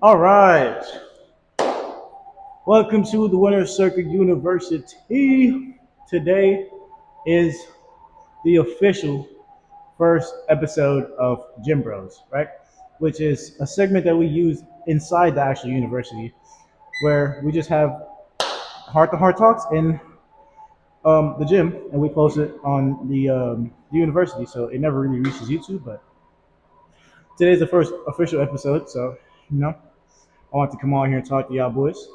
All right. Welcome to the Winner's Circuit University. Today is the official first episode of Gym Bros, right? Which is a segment that we use inside the actual university where we just have heart to heart talks in the gym and we post it on the university. So it never really reaches YouTube, but today's the first official episode. So, I want to come on here and talk to y'all boys.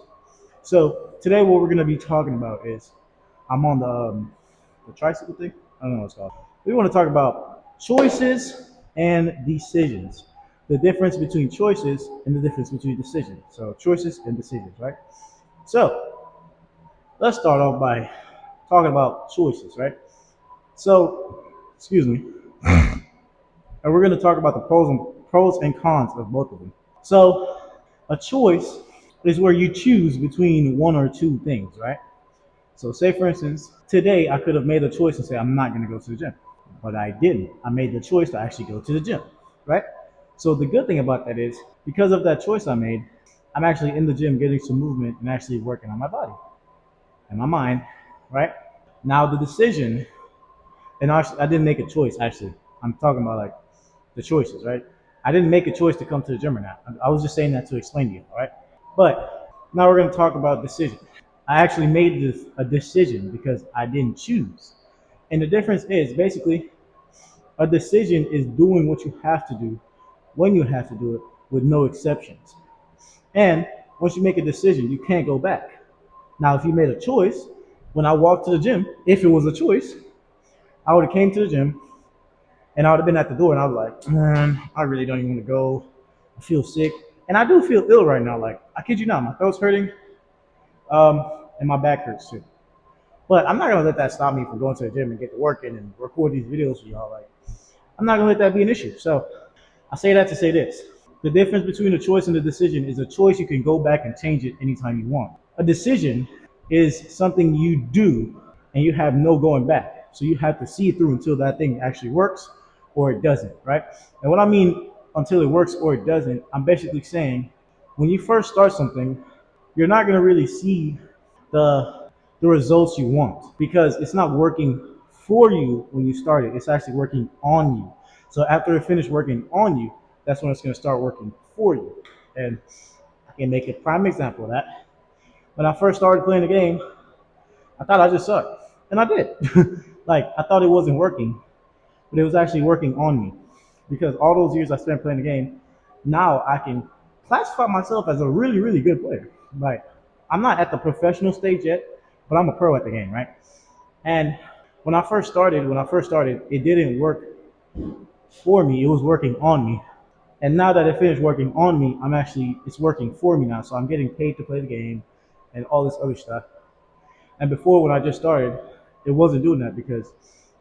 So today, what we're gonna be talking about is I'm on the tricycle thing. I don't know what it's called. We want to talk about choices and decisions. The difference between choices and the difference between decisions. So choices and decisions, right? So let's start off by talking about choices, right? So, excuse me, and we're gonna talk about the pros and cons of both of them. So a choice is where you choose between one or two things, right? So say for instance, today I could have made a choice and say I'm not gonna go to the gym. But I didn't. I made the choice to actually go to the gym. Right? So the good thing about that is because of that choice I made, I'm actually in the gym getting some movement and actually working on my body and my mind, right? Now the decision, and I didn't make a choice actually. I'm talking about like the choices, right? I didn't make a choice to come to the gym or not. I was just saying that to explain to you, all right? But now we're going to talk about decision. I actually made a decision because I didn't choose. And the difference is basically a decision is doing what you have to do when you have to do it with no exceptions. And once you make a decision, you can't go back. Now, if you made a choice, when I walked to the gym, if it was a choice, I would have came to the gym and I would have been at the door and I was like, man, I really don't even want to go. I feel sick. And I do feel ill right now. Like, I kid you not, my throat's hurting and my back hurts too. But I'm not gonna let that stop me from going to the gym and get to work in and record these videos for y'all. Like, I'm not gonna let that be an issue. So I say that to say this. The difference between a choice and a decision is a choice you can go back and change it anytime you want. A decision is something you do and you have no going back. So you have to see it through until that thing actually works or it doesn't, right? And what I mean until it works or it doesn't, I'm basically saying when you first start something, you're not gonna really see the results you want because it's not working for you when you start it. It's actually working on you. So after it finished working on you, that's when it's going to start working for you. And I can make a prime example of that. When I first started playing the game, I thought I just sucked, and I did. Like I thought it wasn't working, but it was actually working on me because all those years I spent playing the game, now I can classify myself as a really, really good player. Like I'm not at the professional stage yet, but I'm a pro at the game, right? And when I first started, it didn't work for me. It was working on me. And now that it finished working on me, it's working for me now. So I'm getting paid to play the game and all this other stuff. And before, when I just started, it wasn't doing that because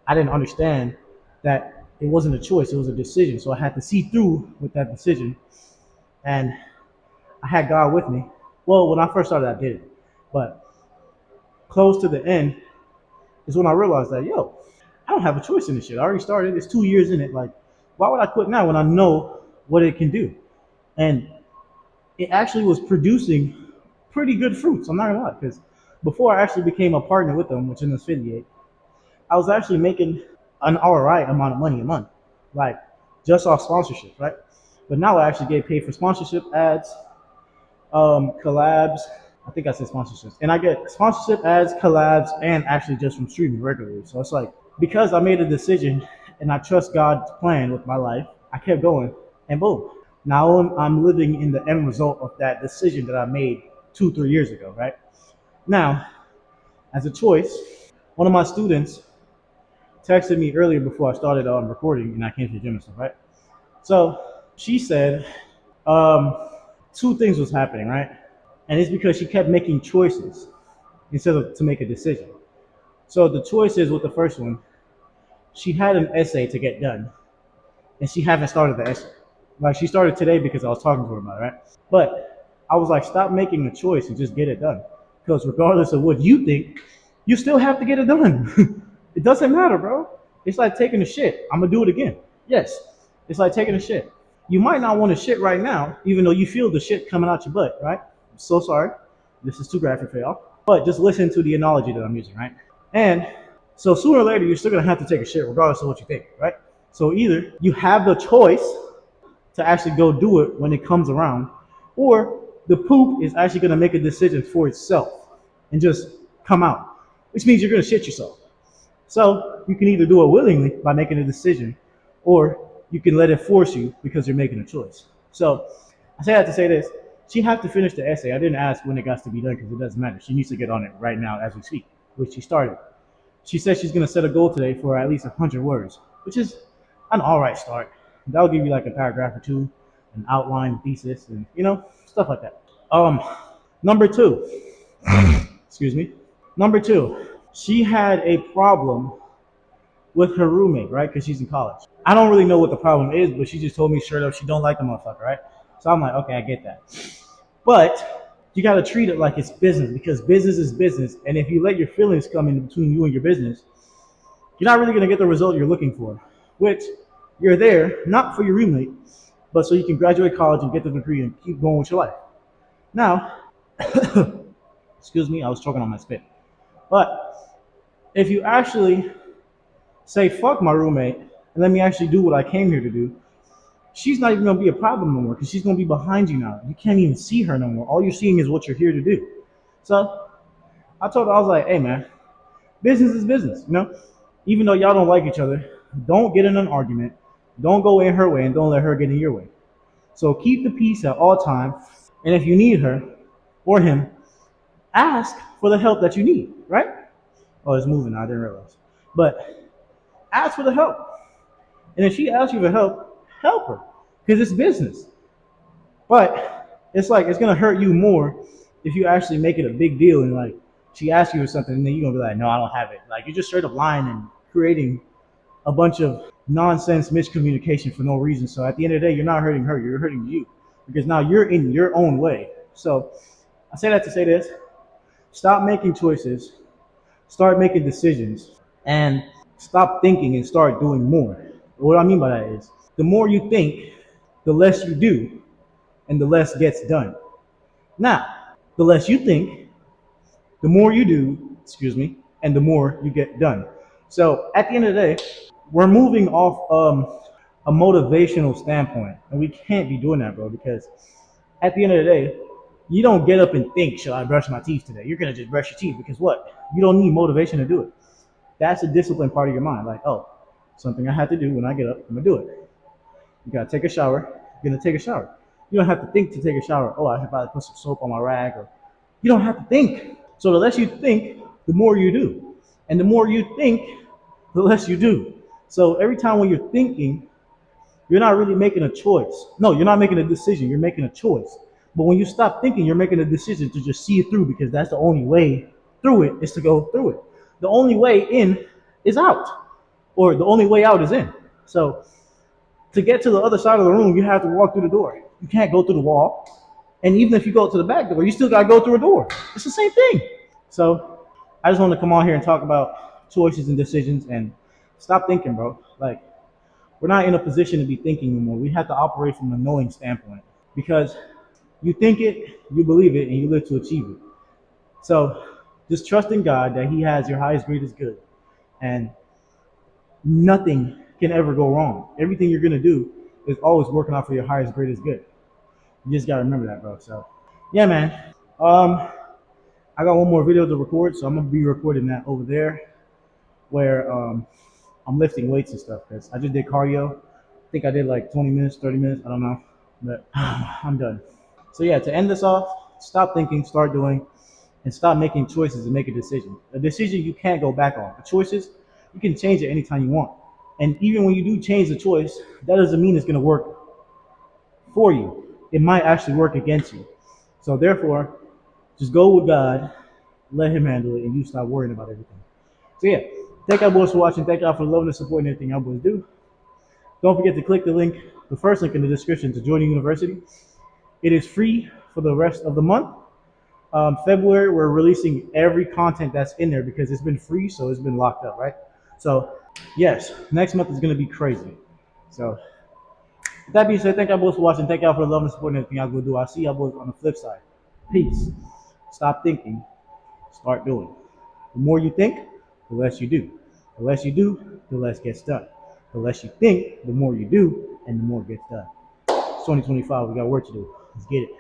I didn't understand that it wasn't a choice, it was a decision. So I had to see through with that decision. And I had God with me. Well, when I first started, I did it. But close to the end is when I realized that, yo, I don't have a choice in this shit. I already started. It's 2 years in it. Like, why would I quit now when I know what it can do? And it actually was producing pretty good fruits. I'm not gonna lie, because before I actually became a partner with them, which is an affiliate, I was actually making an alright amount of money a month, like just off sponsorships, right? But now I actually get paid for sponsorship ads, collabs. I think I said sponsorships, and I get sponsorship ads, collabs, and actually just from streaming regularly. So it's like because I made a decision and I trust God's plan with my life, I kept going, and boom, now I'm living in the end result of that decision that I made 2, 3 years ago, right? Now, as a choice, one of my students texted me earlier before I started recording, and I came to the gym and stuff, right? So she said um, two things was happening, right? And it's because she kept making choices instead of to make a decision. So the choices with the first one, she had an essay to get done, and she haven't started the essay. Like she started today because I was talking to her about it, right? But I was like, stop making a choice and just get it done. Because regardless of what you think, you still have to get it done. It doesn't matter, bro. It's like taking a shit. I'm gonna do it again. Yes, it's like taking a shit. You might not want to shit right now, even though you feel the shit coming out your butt, right? I'm so sorry. This is too graphic for y'all. But just listen to the analogy that I'm using, right? And so sooner or later, you're still gonna have to take a shit regardless of what you think, right? So either you have the choice to actually go do it when it comes around, or the poop is actually gonna make a decision for itself and just come out, which means you're gonna shit yourself. So you can either do it willingly by making a decision, or you can let it force you because you're making a choice. So I say that to say this. She has to finish the essay. I didn't ask when it got to be done because it doesn't matter. She needs to get on it right now as we speak, which she started. She said she's going to set a goal today for at least 100 words, which is an all right start. That'll give you like a paragraph or two, an outline, thesis, and stuff like that. Number two, excuse me. Number two, she had a problem with her roommate, right? Because she's in college. I don't really know what the problem is, but she just told me straight up she don't like the motherfucker, right? So I'm like, okay, I get that. But you got to treat it like it's business because business is business. And if you let your feelings come in between you and your business, you're not really going to get the result you're looking for, which you're there not for your roommate, but so you can graduate college and get the degree and keep going with your life. Now, excuse me, I was choking on my spit. But if you actually say, fuck my roommate, and let me actually do what I came here to do, she's not even going to be a problem no more because she's going to be behind you now. You can't even see her no more. All you're seeing is what you're here to do. So I told her, I was like, hey, man, business is business. Even though y'all don't like each other, don't get in an argument. Don't go in her way and don't let her get in your way. So keep the peace at all times. And if you need her or him, ask for the help that you need, right? Oh, it's moving. I didn't realize. But ask for the help. And if she asks you for help, help her because it's business. But it's like it's gonna hurt you more if you actually make it a big deal and like she asks you for something and then you're gonna be like, no, I don't have it. Like you're just straight up lying and creating a bunch of nonsense miscommunication for no reason. So at the end of the day, you're not hurting her, you're hurting you because now you're in your own way. So I say that to say this: stop making choices, start making decisions, and stop thinking and start doing more. What I mean by that is the more you think, the less you do, and the less gets done. Now, the less you think, the more you do, excuse me, and the more you get done. So at the end of the day, we're moving off a motivational standpoint, and we can't be doing that, bro, because at the end of the day, you don't get up and think, should I brush my teeth today? You're gonna just brush your teeth because what? You don't need motivation to do it. That's a disciplined part of your mind. Like, oh, something I have to do when I get up, I'm gonna do it. You gotta take a shower, you're gonna take a shower. You don't have to think to take a shower. Oh, I should probably put some soap on my rag. Or you don't have to think. So the less you think, the more you do. And the more you think, the less you do. So every time when you're thinking, you're not really making a choice. No, you're not making a decision. You're making a choice. But when you stop thinking, you're making a decision to just see it through because that's the only way through it is to go through it. The only way in is out, or the only way out is in. So to get to the other side of the room, you have to walk through the door. You can't go through the wall. And even if you go to the back door, you still gotta go through a door. It's the same thing. So I just want to come on here and talk about choices and decisions and stop thinking, bro. Like we're not in a position to be thinking anymore. We have to operate from a knowing standpoint because you think it, you believe it, and you live to achieve it. So just trust in God that He has your highest, greatest good, and nothing can ever go wrong. Everything you're gonna do is always working out for your highest, greatest good. You just gotta remember that, bro. So, yeah, man. I got one more video to record, so I'm gonna be recording that over there, where I'm lifting weights and stuff. Cause I just did cardio. I think I did like 20 minutes, 30 minutes. I don't know, but I'm done. So yeah, to end this off, stop thinking, start doing, and stop making choices and make a decision. A decision you can't go back on. The choices you can change it anytime you want. And even when you do change the choice, that doesn't mean it's gonna work for you. It might actually work against you. So therefore, just go with God, let Him handle it, and you stop worrying about everything. So yeah, thank y'all boys for watching. Thank y'all for loving and supporting everything y'all boys do. Don't forget to click the link, the first link in the description to join the university. It is free for the rest of the month. February, we're releasing every content that's in there because it's been free, so it's been locked up, right? So yes, next month is gonna be crazy. So With that being said, thank y'all boys for watching. Thank y'all for the love and support and everything y'all go do. I'll see y'all boys on the flip side. Peace. Stop thinking. Start doing. The more you think, the less you do. The less you do, the less gets done. The less you think, the more you do, and the more gets done. It's 2025. We got work to do. Let's get it.